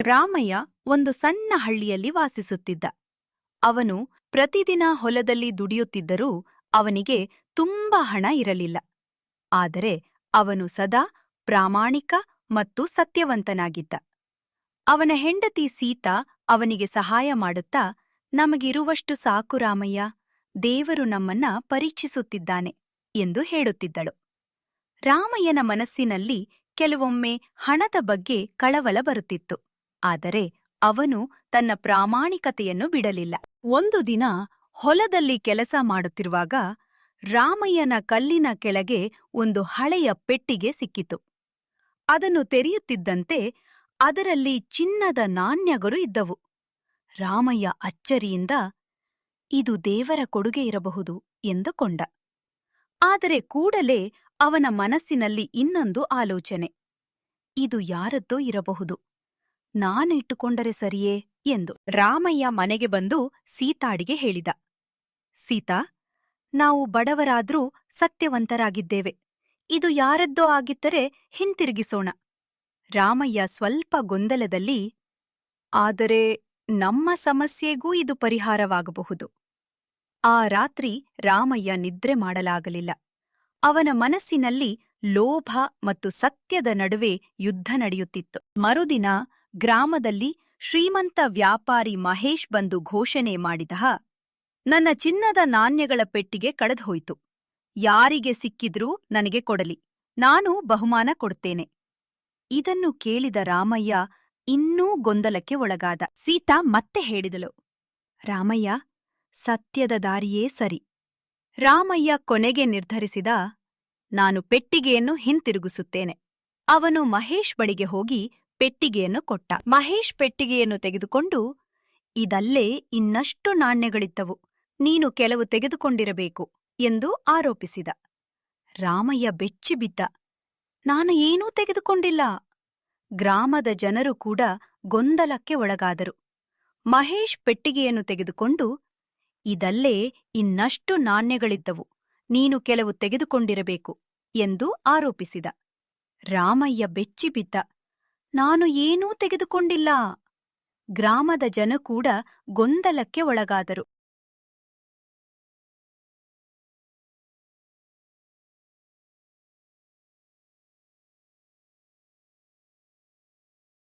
ರಾಮಯ್ಯ ಒಂದು ಸಣ್ಣ ಹಳ್ಳಿಯಲ್ಲಿ ವಾಸಿಸುತ್ತಿದ್ದ. ಅವನು ಪ್ರತಿದಿನ ಹೊಲದಲ್ಲಿ ದುಡಿಯುತ್ತಿದ್ದರೂ ಅವನಿಗೆ ತುಂಬಾ ಹಣ ಇರಲಿಲ್ಲ. ಆದರೆ ಅವನು ಸದಾ ಪ್ರಾಮಾಣಿಕ ಮತ್ತು ಸತ್ಯವಂತನಾಗಿದ್ದ. ಅವನ ಹೆಂಡತಿ ಸೀತಾ ಅವನಿಗೆ ಸಹಾಯ ಮಾಡುತ್ತಾ, ನಮಗಿರುವಷ್ಟು ಸಾಕು ರಾಮಯ್ಯ, ದೇವರು ನಮ್ಮನ್ನ ಪರೀಕ್ಷಿಸುತ್ತಿದ್ದಾನೆ ಎಂದು ಹೇಳುತ್ತಿದ್ದಳು. ರಾಮಯ್ಯನ ಮನಸ್ಸಿನಲ್ಲಿ ಕೆಲವೊಮ್ಮೆ ಹಣದ ಬಗ್ಗೆ ಕಳವಳ ಬರುತ್ತಿತ್ತು. ಆದರೆ ಅವನು ತನ್ನ ಪ್ರಾಮಾಣಿಕತೆಯನ್ನು ಬಿಡಲಿಲ್ಲ. ಒಂದು ದಿನ ಹೊಲದಲ್ಲಿ ಕೆಲಸ ಮಾಡುತ್ತಿರುವಾಗ ರಾಮಯ್ಯನ ಕಲ್ಲಿನ ಕೆಳಗೆ ಒಂದು ಹಳೆಯ ಪೆಟ್ಟಿಗೆ ಸಿಕ್ಕಿತು. ಅದನ್ನು ತೆರೆಯುತ್ತಿದ್ದಂತೆ ಅದರಲ್ಲಿ ಚಿನ್ನದ ನಾಣ್ಯಗಳು ಇದ್ದವು. ರಾಮಯ್ಯ ಅಚ್ಚರಿಯಿಂದ ಇದು ದೇವರ ಕೊಡುಗೆ ಇರಬಹುದು ಎಂದುಕೊಂಡ. ಆದರೆ ಕೂಡಲೇ ಅವನ ಮನಸ್ಸಿನಲ್ಲಿ ಇನ್ನೊಂದು ಆಲೋಚನೆ, ಇದು ಯಾರದ್ದೋ ಇರಬಹುದು, ನಾನಿಟ್ಟುಕೊಂಡರೆ ಸರಿಯೇ ಎಂದು. ರಾಮಯ್ಯ ಮನೆಗೆ ಬಂದು ಸೀತಾಡಿಗೆ ಹೇಳಿದ, ಸೀತಾ, ನಾವು ಬಡವರಾದ್ರೂ ಸತ್ಯವಂತರಾಗಿದ್ದೇವೆ. ಇದು ಯಾರದ್ದೋ ಆಗಿದ್ದರೆ ಹಿಂತಿರುಗಿಸೋಣ. ರಾಮಯ್ಯ ಸ್ವಲ್ಪ ಗೊಂದಲದಲ್ಲಿ, ಆದರೆ ನಮ್ಮ ಸಮಸ್ಯೆಗೂ ಇದು ಪರಿಹಾರವಾಗಬಹುದು. ಆ ರಾತ್ರಿ ರಾಮಯ್ಯ ನಿದ್ರೆ ಮಾಡಲಾಗಲಿಲ್ಲ. ಅವನ ಮನಸ್ಸಿನಲ್ಲಿ ಲೋಭ ಮತ್ತು ಸತ್ಯದ ನಡುವೆ ಯುದ್ಧ ನಡೆಯುತ್ತಿತ್ತು. ಮರುದಿನ ಗ್ರಾಮದಲ್ಲಿ ಶ್ರೀಮಂತ ವ್ಯಾಪಾರಿ ಮಹೇಶ್ ಬಂದು ಘೋಷಣೆ ಮಾಡಿದ, ನನ್ನ ಚಿನ್ನದ ನಾಣ್ಯಗಳ ಪೆಟ್ಟಿಗೆ ಕಳೆದ್ಹೋಯ್ತು. ಯಾರಿಗೆ ಸಿಕ್ಕಿದ್ರೂ ನನಗೆ ಕೊಡಲಿ, ನಾನು ಬಹುಮಾನ ಕೊಡ್ತೇನೆ. ಇದನ್ನು ಕೇಳಿದ ರಾಮಯ್ಯ ಇನ್ನೂ ಗೊಂದಲಕ್ಕೆ ಒಳಗಾದ. ಸೀತಾ ಮತ್ತೆ ಹೇಳಿದಳು, ರಾಮಯ್ಯ, ಸತ್ಯದ ದಾರಿಯೇ ಸರಿ. ರಾಮಯ್ಯ ಕೊನೆಗೆ ನಿರ್ಧರಿಸಿದ, ನಾನು ಪೆಟ್ಟಿಗೆಯನ್ನು ಹಿಂತಿರುಗಿಸುತ್ತೇನೆ. ಅವನು ಮಹೇಶ್ ಬಳಿಗೆ ಹೋಗಿ ಪೆಟ್ಟಿಗೆಯನ್ನು ಕೊಟ್ಟ. ಮಹೇಶ್ ಪೆಟ್ಟಿಗೆಯನ್ನು ತೆಗೆದುಕೊಂಡು, ಇದಲ್ಲೇ ಇನ್ನಷ್ಟು ನಾಣ್ಯಗಳಿದ್ದವು, ನೀನು ಕೆಲವು ತೆಗೆದುಕೊಂಡಿರಬೇಕು ಎಂದು ಆರೋಪಿಸಿದ. ರಾಮಯ್ಯ ಬೆಚ್ಚಿಬಿದ್ದ, ನಾನು ಏನೂ ತೆಗೆದುಕೊಂಡಿಲ್ಲ. ಗ್ರಾಮದ ಜನರು ಕೂಡ ಗೊಂದಲಕ್ಕೆ ಒಳಗಾದರು. ಮಹೇಶ್ ಪೆಟ್ಟಿಗೆಯನ್ನು ತೆಗೆದುಕೊಂಡು, ಇದಲ್ಲೇ ಇನ್ನಷ್ಟು ನಾಣ್ಯಗಳಿದ್ದವು, ನೀನು ಕೆಲವು ತೆಗೆದುಕೊಂಡಿರಬೇಕು ಎಂದು ಆರೋಪಿಸಿದ. ರಾಮಯ್ಯ ಬೆಚ್ಚಿಬಿದ್ದ, ನಾನು ಏನೂ ತೆಗೆದುಕೊಂಡಿಲ್ಲ. ಗ್ರಾಮದ ಜನ ಕೂಡ ಗೊಂದಲಕ್ಕೆ ಒಳಗಾದರು.